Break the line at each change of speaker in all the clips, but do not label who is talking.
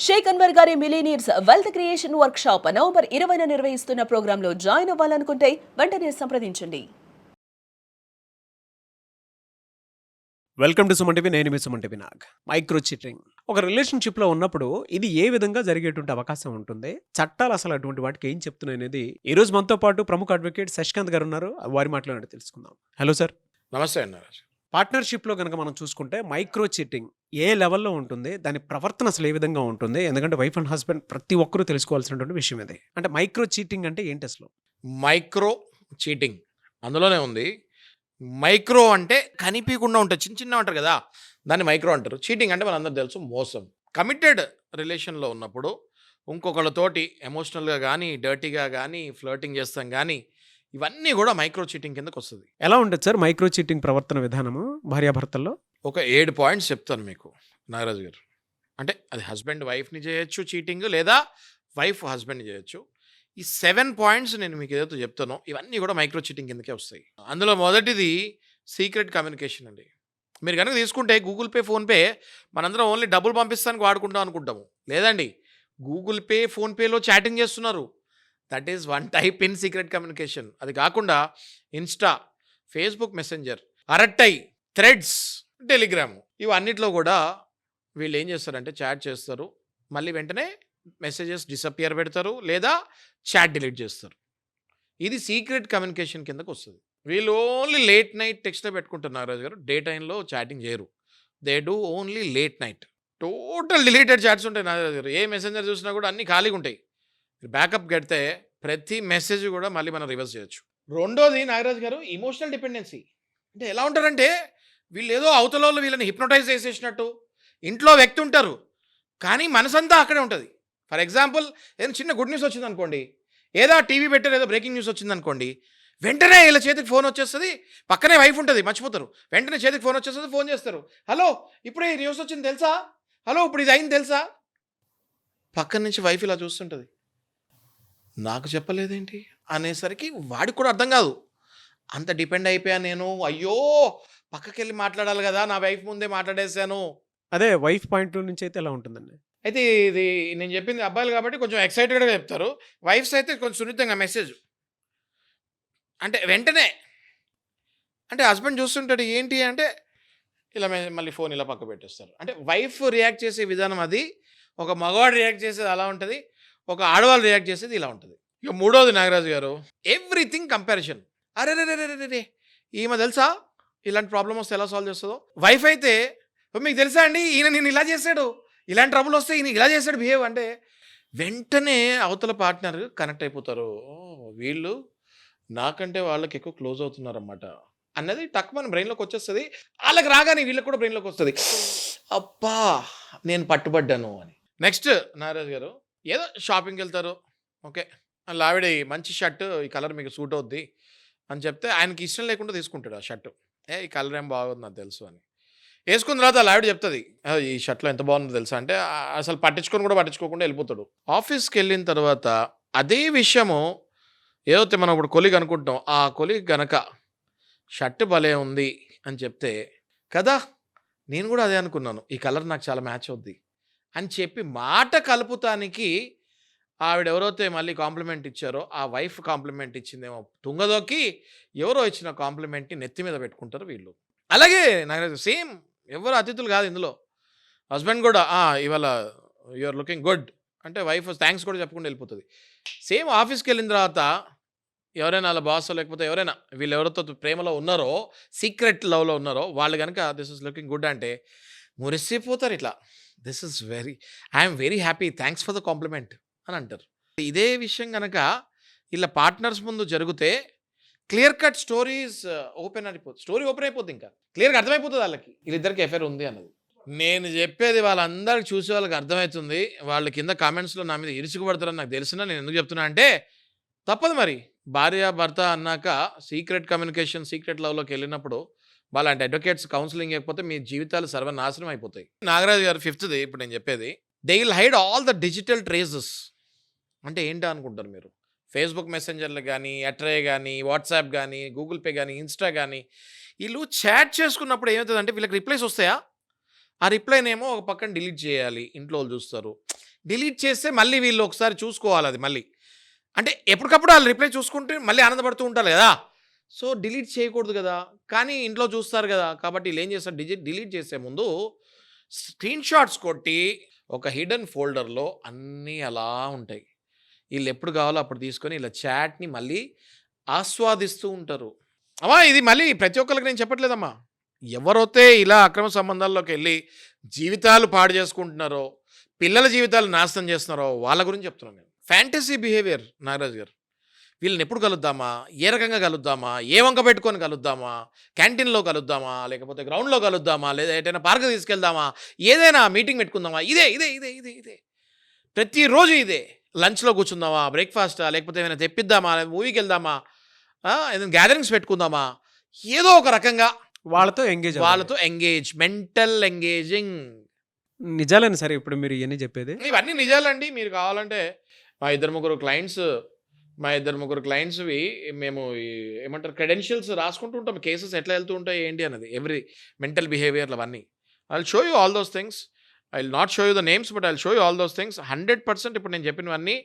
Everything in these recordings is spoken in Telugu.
షేక్ అన్వర్ గారి millionaires wealth creation workshop November 20న నిర్వహిస్తున్న ప్రోగ్రాంలో జాయిన్ అవ్వాలనుకుంటే వెంటనే సంప్రదించండి.
Welcome to Suman TV. నేను మీ Suman TV Nag. Micro cheating ఒక రిలేషన్షిప్లో ఉన్నప్పుడు ఇది ఏ విధంగా జరిగేటువంటి అవకాశం ఉంటుంది, చట్టాలు అసలు అటువంటి వాటికి ఏం చెప్తున్నాయి అనేది ఈ రోజు మనతో పాటు ప్రముఖ అడ్వకేట్ శశికాంత్ గారు ఉన్నారు. వారి మాట్లాడి తెలుసుకుందాం. Hello sir.
నమస్తే అన్న రాజు.
పార్ట్నర్షిప్లో కనుక మనం చూసుకుంటే మైక్రో చీటింగ్ ఏ లెవెల్లో ఉంటుంది, దాని ప్రవర్తన అసలు ఏ విధంగా ఉంటుంది? ఎందుకంటే వైఫ్ అండ్ హస్బెండ్ ప్రతి ఒక్కరూ తెలుసుకోవాల్సినటువంటి విషయం ఇది. అంటే మైక్రో చీటింగ్ అంటే ఏంటి అసలు?
మైక్రో చీటింగ్ అందులోనే ఉంది. మైక్రో అంటే కనిపించకుండా ఉంటాయి, చిన్న చిన్న ఉంటారు కదా, దాన్ని మైక్రో అంటారు. చీటింగ్ అంటే మనందరూ తెలుసు మోసం. కమిటెడ్ రిలేషన్లో ఉన్నప్పుడు ఇంకొకళ్ళతోటి ఎమోషనల్గా కానీ, డర్టీగా కానీ, ఫ్లర్టింగ్ చేస్తాం కానీ, ఇవన్నీ కూడా మైక్రో చీటింగ్ కిందకు వస్తుంది.
ఎలా ఉంటుంది సార్ మైక్రో చీటింగ్ ప్రవర్తన విధానము భార్యాభర్తల్లో?
ఒక 7 పాయింట్స్ చెప్తాను మీకు నాగరాజు గారు. అంటే అది హస్బెండ్ వైఫ్ని చేయొచ్చు చీటింగ్, లేదా వైఫ్ హస్బెండ్ని చేయొచ్చు. ఈ 7 పాయింట్స్ నేను మీకు ఏదైతే చెప్తానో ఇవన్నీ కూడా మైక్రో చీటింగ్ కిందకే వస్తాయి. అందులో మొదటిది సీక్రెట్ కమ్యూనికేషన్ అండి. మీరు కనుక తీసుకుంటే గూగుల్ పే, ఫోన్పే మనందరం ఓన్లీ డబ్బులు పంపిస్తానికి వాడుకుంటాం అనుకుంటాము. లేదండి, గూగుల్ పే, ఫోన్పేలో చాటింగ్ చేస్తున్నారు. That is one type in secret communication. అది కాకుండా Insta, Facebook Messenger, Arattai, Threads, Telegram, ఇవన్నిట్లో కూడా వీళ్ళు ఏం చేస్తారంటే చాట్ చేస్తారు, మళ్ళీ వెంటనే మెసేజెస్ డిసపియర్ పెడతారు, లేదా చాట్ డిలీట్ చేస్తారు. ఇది సీక్రెట్ కమ్యూనికేషన్ కిందకు వస్తుంది. వీళ్ళు ఓన్లీ లేట్ నైట్ టెక్స్ట్లో పెట్టుకుంటారు నాగరాజు గారు. డే టైంలో చాటింగ్ చేయరు. They do only late night. Total deleted chats ఉంటాయి నాగరాజు గారు. ఏ మెసెంజర్ చూసినా కూడా అన్నీ ఖాళీగా ఉంటాయి. బ్యాకప్ కడితే ప్రతి మెసేజ్ కూడా మళ్ళీ మనం రివర్స్ చేయొచ్చు. రెండోది నాగరాజు గారు ఇమోషనల్ డిపెండెన్సీ. అంటే ఎలా ఉంటారంటే వీళ్ళు ఏదో అవతల వాళ్ళు వీళ్ళని హిప్నోటైజ్ చేసేసినట్టు. ఇంట్లో వ్యక్తి ఉంటారు కానీ మనసంతా అక్కడే ఉంటుంది. ఫర్ ఎగ్జాంపుల్ ఏదైనా చిన్న గుడ్ న్యూస్ వచ్చింది అనుకోండి, ఏదో టీవీ పెట్టారు, ఏదో బ్రేకింగ్ న్యూస్ వచ్చింది అనుకోండి, వెంటనే వీళ్ళ చేతికి ఫోన్ వచ్చేస్తుంది. పక్కనే వైఫ్ ఉంటుంది, మర్చిపోతారు. వెంటనే చేతికి ఫోన్ వచ్చేస్తుంది, ఫోన్ చేస్తారు. హలో, ఇప్పుడే ఈ న్యూస్ వచ్చింది తెలుసా? హలో, ఇప్పుడు ఇది అయింది తెలుసా? పక్కన నుంచి వైఫ్ ఇలా చూస్తుంటుంది, నాకు చెప్పలేదేంటి అనేసరికి వాడికి కూడా అర్థం కాదు. అంత డిపెండ్ అయిపోయాను నేను, అయ్యో పక్కకి వెళ్ళి మాట్లాడాలి కదా, నా వైఫ్ ముందే మాట్లాడేశాను.
అదే వైఫ్ పాయింట్ నుంచి అయితే ఎలా ఉంటుందండి?
అయితే ఇది నేను చెప్పింది అబ్బాయిలు కాబట్టి కొంచెం ఎక్సైటెడ్గా చెప్తారు. వైఫ్స్ అయితే కొంచెం సున్నితంగా మెసేజ్ అంటే వెంటనే, అంటే హస్బెండ్ చూస్తుంటాడు ఏంటి అంటే ఇలా మళ్ళీ ఫోన్ ఇలా పక్క పెట్టేస్తారు. అంటే వైఫ్ రియాక్ట్ చేసే విధానం అది. ఒక మగవాడు రియాక్ట్ చేసేది అలా ఉంటుంది, ఒక ఆడవాళ్ళు రియాక్ట్ చేసేది ఇలా ఉంటుంది. ఇక మూడోది నాగరాజు గారు, ఎవ్రీథింగ్ కంపారిజన్. అరే రే రే రే రే, ఈమె తెలుసా ఇలాంటి ప్రాబ్లం వస్తే ఎలా సాల్వ్ చేస్తుందో. వైఫ్ అయితే మీకు తెలుసా అండి ఈయన నేను ఇలా చేశాడు, ఇలాంటి ట్రబుల్ వస్తే ఈయన ఇలా చేశాడు బిహేవ్ అంటే, వెంటనే అవతల పార్ట్నర్ కనెక్ట్ అయిపోతారు. వీళ్ళు నాకంటే వాళ్ళకి ఎక్కువ క్లోజ్ అవుతున్నారన్నమాట అన్నది టక్ మన బ్రెయిన్లోకి వచ్చేస్తుంది. వాళ్ళకి రాగానే వీళ్ళకి కూడా బ్రెయిన్లోకి వస్తుంది, అబ్బా నేను పట్టుబడ్డాను అని. నెక్స్ట్ నాగరాజు గారు, ఏదో షాపింగ్కి వెళ్తారు, ఓకే అలా ఆవిడ మంచి షర్ట్, ఈ కలర్ మీకు సూట్ అవుద్ది అని చెప్తే ఆయనకి ఇష్టం లేకుండా తీసుకుంటాడు ఆ షర్టు. ఈ కలర్ ఏం బాగుంది నాకు తెలుసు అని వేసుకున్న తర్వాత అలా ఆవిడ చెప్తుంది, ఈ షర్ట్లో ఎంత బాగుందో తెలుసా అంటే అసలు పట్టించుకోకుండా వెళ్ళిపోతాడు. ఆఫీస్కి వెళ్ళిన తర్వాత అదే విషయము ఏదైతే మనం ఇప్పుడు కొలీగ్ అనుకుంటాం, ఆ కొలీగ్ గనక షర్ట్ భలే ఉంది అని చెప్తే, కదా నేను కూడా అదే అనుకున్నాను, ఈ కలర్ నాకు చాలా మ్యాచ్ అవుద్ది అని చెప్పి మాట కలుపుతానికి ఆవిడ ఎవరైతే మళ్ళీ కాంప్లిమెంట్ ఇచ్చారో ఆ వైఫ్ కాంప్లిమెంట్ ఇచ్చిందేమో తుంగదోకి ఎవరో ఇచ్చిన కాంప్లిమెంట్ని నెత్తి మీద పెట్టుకుంటారు వీళ్ళు. అలాగే నాకు సేమ్, ఎవరు అతిథులు కాదు ఇందులో. హస్బెండ్ కూడా ఇవాళ యూఆర్ లుకింగ్ గుడ్ అంటే వైఫ్ థ్యాంక్స్ కూడా చెప్పకుండా వెళ్ళిపోతుంది. సేమ్ ఆఫీస్కి వెళ్ళిన తర్వాత ఎవరైనా అలా బాస్ లేకపోతే ఎవరైనా వీళ్ళు ఎవరితో ప్రేమలో ఉన్నారో, సీక్రెట్ లవ్లో ఉన్నారో వాళ్ళు కనుక దిస్ ఇస్ లుకింగ్ గుడ్ అంటే మురిసిపోతారు ఇట్లా, this is I'm very happy, thanks for the complement అని అంటారు. ఇదే విషయం కనుక ఇలా పార్ట్నర్స్ ముందు జరిగితే క్లియర్ కట్ స్టోరీస్ ఓపెన్ అయిపోతుంది. స్టోరీ ఓపెన్ అయిపోతుంది, ఇంకా క్లియర్గా అర్థమైపోతుంది వాళ్ళకి వీళ్ళిద్దరికి ఎఫైర్ ఉంది అన్నది. నేను చెప్పేది వాళ్ళందరికి చూసే వాళ్ళకి అర్థమవుతుంది. వాళ్ళ కింద కామెంట్స్లో నా మీద ఇరుచుకుపడతారని నాకు తెలిసినా నేను ఎందుకు చెప్తున్నా అంటే, తప్పదు మరి. భార్య భర్త అన్నాక సీక్రెట్ కమ్యూనికేషన్, సీక్రెట్ లవ్లోకి వెళ్ళినప్పుడు వాళ్ళంటి అడ్వకేట్స్ కౌన్సిలింగ్ ఇవ్వకపోతే మీ జీవితాలు సర్వనాశనం అయిపోతాయి. నాగరాజు గారు ఫిఫ్త్ది ఇప్పుడు నేను చెప్పేది, they will hide all the digital traces. అంటే ఏంటో అనుకుంటారు మీరు, ఫేస్బుక్ మెసెంజర్లు కానీ, అట్రే కానీ, వాట్సాప్ కానీ, గూగుల్ పే కానీ, ఇన్స్టా కానీ, వీళ్ళు చాట్ చేసుకున్నప్పుడు ఏమవుతుందంటే వీళ్ళకి రిప్లైస్ వస్తాయా, ఆ రిప్లైనేమో ఒక పక్కన డిలీట్ చేయాలి, ఇంట్లో వాళ్ళు చూస్తారు. డిలీట్ చేస్తే మళ్ళీ వీళ్ళు ఒకసారి చూసుకోవాలి అది మళ్ళీ. అంటే ఎప్పటికప్పుడు వాళ్ళు రిప్లై చూసుకుంటే మళ్ళీ ఆనందపడుతూ ఉంటారు కదా. సో డిలీట్ చేయకూడదు కదా, కానీ ఇంట్లో చూస్తారు కదా. కాబట్టి వీళ్ళు ఏం చేస్తారు, డిలీట్ చేసే ముందు స్క్రీన్ షాట్స్ కొట్టి ఒక హిడెన్ ఫోల్డర్లో అన్నీ అలా ఉంటాయి. వీళ్ళు ఎప్పుడు కావాలో అప్పుడు తీసుకొని ఇలా చాట్ని మళ్ళీ ఆస్వాదిస్తూ ఉంటారు. అమ్మా ఇది మళ్ళీ ప్రతి ఒక్కరికి నేను చెప్పట్లేదమ్మా. ఎవరైతే ఇలా అక్రమ సంబంధాల్లోకి వెళ్ళి జీవితాలు పాడు చేసుకుంటున్నారో, పిల్లల జీవితాలు నాశనం చేస్తున్నారో వాళ్ళ గురించి చెప్తున్నాను నేను. ఫ్యాంటసీ బిహేవియర్ నాగరాజు గారు. వీళ్ళని ఎప్పుడు కలుద్దామా, ఏ రకంగా కలుద్దామా, ఏ వంక పెట్టుకొని కలుద్దామా, క్యాంటీన్లో కలుద్దామా, లేకపోతే గ్రౌండ్లో కలుద్దామా, లేదా ఎటైనా పార్క్ తీసుకెళ్దామా, ఏదైనా మీటింగ్ పెట్టుకుందామా, ఇదే ఇదే ఇదే ఇదే ఇదే ప్రతిరోజు ఇదే. లంచ్లో కూర్చుందామా, బ్రేక్ఫాస్టా, లేకపోతే ఏమైనా తెప్పిద్దామా, మూవీకి వెళ్దామా, ఏదైనా గ్యాదరింగ్స్ పెట్టుకుందామా, ఏదో ఒక రకంగా
వాళ్ళతో
ఎంగేజ్, మెంటల్ ఎంగేజింగ్.
నిజాలేనా సరే ఇప్పుడు మీరు ఇవన్నీ చెప్పేది?
ఇవన్నీ నిజాలండి. మీరు కావాలంటే మా ఇద్దరు ముగ్గురు క్లయింట్స్వి మేము ఏమంటారు క్రెడెన్షియల్స్ రాసుకుంటూ ఉంటాం, కేసెస్ ఎట్లా వెళ్తూ ఉంటాయి ఏంటి అన్నది, ఎవ్రీ మెంటల్ బిహేవియర్లు అవన్నీ. I will show you all those things. I will not show you the names, but I will show you all those things. 100% ఇప్పుడు నేను చెప్పినవన్నీ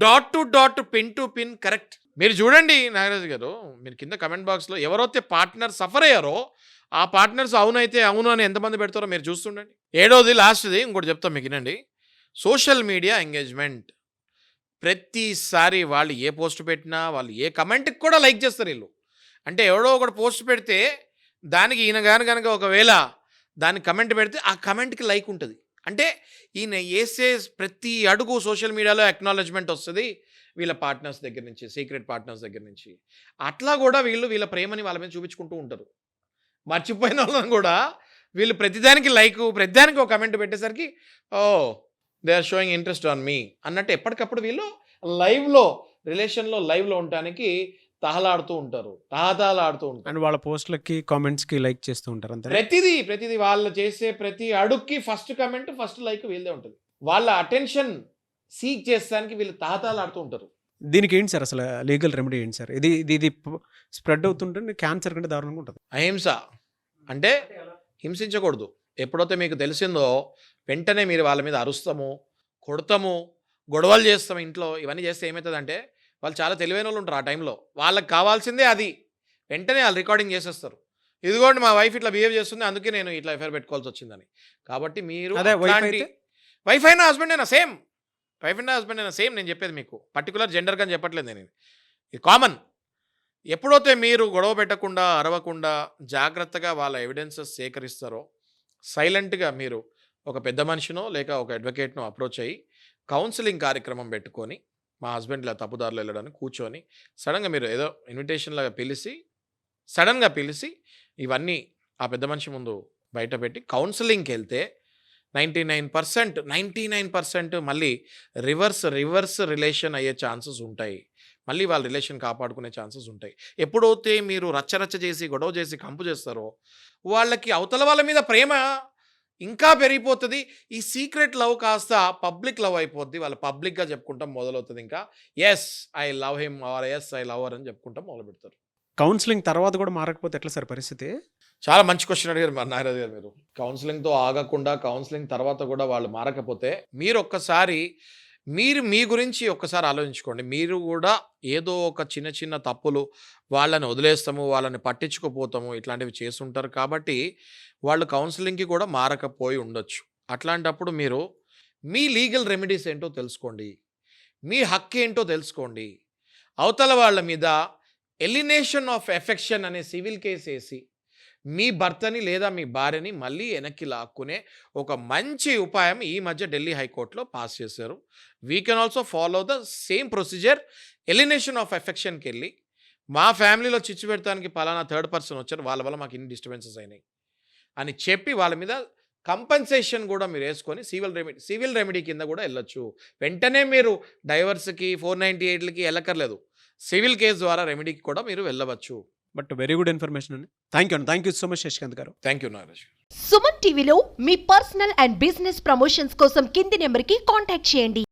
dot to dot, pin to pin correct. మీరు చూడండి నాగరాజు గారు, మీరు కింద కమెంట్ బాక్స్లో ఎవరైతే పార్ట్నర్ సఫర్ అయ్యారో ఆ పార్ట్నర్స్ అవునైతే అవును అని ఎంతమంది పెడతారో మీరు చూస్తుండండి. 7వది లాస్ట్ది ఇంకోటి చెప్తాం మీకు వినండి. Social media engagement. ప్రతిసారి వాళ్ళు ఏ పోస్ట్ పెట్టినా, వాళ్ళు ఏ కమెంట్కి కూడా లైక్ చేస్తారు వీళ్ళు. అంటే ఎవడో ఒకటి పోస్ట్ పెడితే దానికి ఈయన కనుక ఒకవేళ దానికి కమెంట్ పెడితే ఆ కమెంట్కి లైక్ ఉంటుంది. అంటే ఈయన వేసే ప్రతి అడుగు సోషల్ మీడియాలో అక్నాలెడ్జ్మెంట్ వస్తుంది వీళ్ళ పార్ట్నర్స్ దగ్గర నుంచి, సీక్రెట్ పార్ట్నర్స్ దగ్గర నుంచి. అట్లా కూడా వీళ్ళ ప్రేమని వాళ్ళ మీద చూపించుకుంటూ ఉంటారు. మర్చిపోయిన వాళ్ళని కూడా వీళ్ళు ప్రతిదానికి ప్రతిదానికి ఒక కమెంట్ పెట్టేసరికి they are showing interest on me అన్నట్టు ఎప్పటికప్పుడు వీళ్ళు రిలేషన్లో లైవ్లో ఉండటానికి తహలాడుతూ ఉంటారు.
అండ్ వాళ్ళ పోస్ట్లకి కామెంట్స్కి లైక్ చేస్తూ ఉంటారు అంతే.
ప్రతిదీ వాళ్ళు చేసే ప్రతి అడుగుకి ఫస్ట్ కమెంట్, ఫస్ట్ లైక్ వీళ్ళదే ఉంటుంది. వాళ్ళ అటెన్షన్ సీక్ చేస్తానికి వీళ్ళు తహలాడుతూ ఉంటారు.
దీనికి ఏంటి సార్ అసలు లీగల్ రెమెడీ ఏంటి సార్? ఇది స్ప్రెడ్ అవుతుంటే క్యాన్సర్ కంటే దారుణంగా ఉంటుంది.
అహింస అంటే హింసించకూడదు. ఎప్పుడైతే మీకు తెలిసిందో వెంటనే మీరు వాళ్ళ మీద అరుస్తాము, కొడతాము, గొడవలు చేస్తాము ఇంట్లో. ఇవన్నీ చేస్తే ఏమవుతుందంటే వాళ్ళు చాలా తెలివైన వాళ్ళు ఉంటారు. ఆ టైంలో వాళ్ళకి కావాల్సిందే అది. వెంటనే వాళ్ళు రికార్డింగ్ చేసేస్తారు. ఇదిగోండి మా వైఫ్ ఇట్లా బిహేవ్ చేస్తుంది, అందుకే నేను ఇట్లా ఎఫ్ఐఆర్ పెట్టుకోవాల్సి వచ్చిందని. కాబట్టి మీరు వైఫ్ అయినా హస్బెండ్ అయినా సేమ్, నేను చెప్పేది మీకు పర్టికులర్ జెండర్గా అని చెప్పట్లేదు నేను. ఇది కామన్. ఎప్పుడైతే మీరు గొడవ పెట్టకుండా, అరవకుండా, జాగ్రత్తగా వాళ్ళ ఎవిడెన్సెస్ సేకరిస్తారో, సైలెంట్గా మీరు ఒక పెద్ద మనిషినో లేక ఒక అడ్వకేట్నో అప్రోచ్ అయ్యి కౌన్సిలింగ్ కార్యక్రమం పెట్టుకొని, మా హస్బెండ్ ఇలా తప్పుదారులు వెళ్ళడానికి కూర్చొని సడన్గా మీరు ఏదో ఇన్విటేషన్లాగా సడన్గా పిలిచి ఇవన్నీ ఆ పెద్ద మనిషి ముందు బయట పెట్టి కౌన్సిలింగ్కి వెళ్తే 99% మళ్ళీ రివర్స్ రిలేషన్ అయ్యే ఛాన్సెస్ ఉంటాయి. మళ్ళీ వాళ్ళ రిలేషన్ కాపాడుకునే ఛాన్సెస్ ఉంటాయి. ఎప్పుడైతే మీరు రచ్చరచ్చ చేసి, గొడవ చేసి, కంపు చేస్తారో వాళ్ళకి అవతల వాళ్ళ మీద ప్రేమ ఇంకా పెరిగిపోతుంది. ఈ సీక్రెట్ లవ్ కాస్త పబ్లిక్ లవ్ అయిపోద్ది. వాళ్ళు పబ్లిక్గా చెప్పుకుంటాం మొదలవుతుంది. ఇంకా yes I love him or yes I love her అని చెప్పుకుంటాం మొదలు పెడతారు.
కౌన్సిలింగ్ తర్వాత కూడా మారకపోతే ఎట్లా సార్ పరిస్థితి?
చాలా మంచి క్వశ్చన్ అడిగారు నాగరాజు గారు. మీరు కౌన్సిలింగ్తో ఆగకుండా కౌన్సిలింగ్ తర్వాత కూడా వాళ్ళు మారకపోతే మీరు ఒక్కసారి మీ గురించి ఒక్కసారి ఆలోచించుకోండి. మీరు కూడా ఏదో ఒక చిన్న తప్పులు, వాళ్ళని వదిలేస్తాము, వాళ్ళని పట్టించుకోపోతాము, ఇట్లాంటివి చేస్తుంటారు. కాబట్టి వాళ్ళు కౌన్సిలింగ్కి కూడా మారకపోయి ఉండొచ్చు. అట్లాంటప్పుడు మీరు మీ లీగల్ రెమెడీస్ ఏంటో తెలుసుకోండి, మీ హక్కు ఏంటో తెలుసుకోండి. అవతల వాళ్ళ మీద ఎలినేషన్ ఆఫ్ ఎఫెక్షన్ అనే సివిల్ కేసు వేసి మీ భర్తని లేదా మీ భార్యని మళ్ళీ వెనక్కి లాక్కునే ఒక మంచి ఉపాయం ఈ మధ్య ఢిల్లీ హైకోర్టులో పాస్ చేశారు. We can also follow the same procedure. Alienation of ఎఫెక్షన్కి వెళ్ళి మా ఫ్యామిలీలో చిచ్చు పెడతానికి పలానా థర్డ్ పర్సన్ వచ్చారు, వాళ్ళ వల్ల మాకు ఇన్ని డిస్టర్బెన్సెస్ అయినాయి అని చెప్పి వాళ్ళ మీద కంపెన్సేషన్ కూడా మీరు వేసుకొని సివిల్ రెమెడీ కింద కూడా వెళ్ళొచ్చు. వెంటనే మీరు డైవర్స్కి 498లకి వెళ్ళక్కర్లేదు. సివిల్ కేసు ద్వారా రెమెడీకి కూడా మీరు వెళ్ళవచ్చు.
బట్ వెరీ గుడ్ ఇన్ఫర్మేషన్ అండి. Thank you so much Shashikant గారు.
Thank you Nagaraj.
సుమన్ టీవీలో మీ పర్సనల్ అండ్ బిజినెస్ ప్రమోషన్స్ కోసం కింది నెంబర్కి కాంటాక్ట్ చేయండి.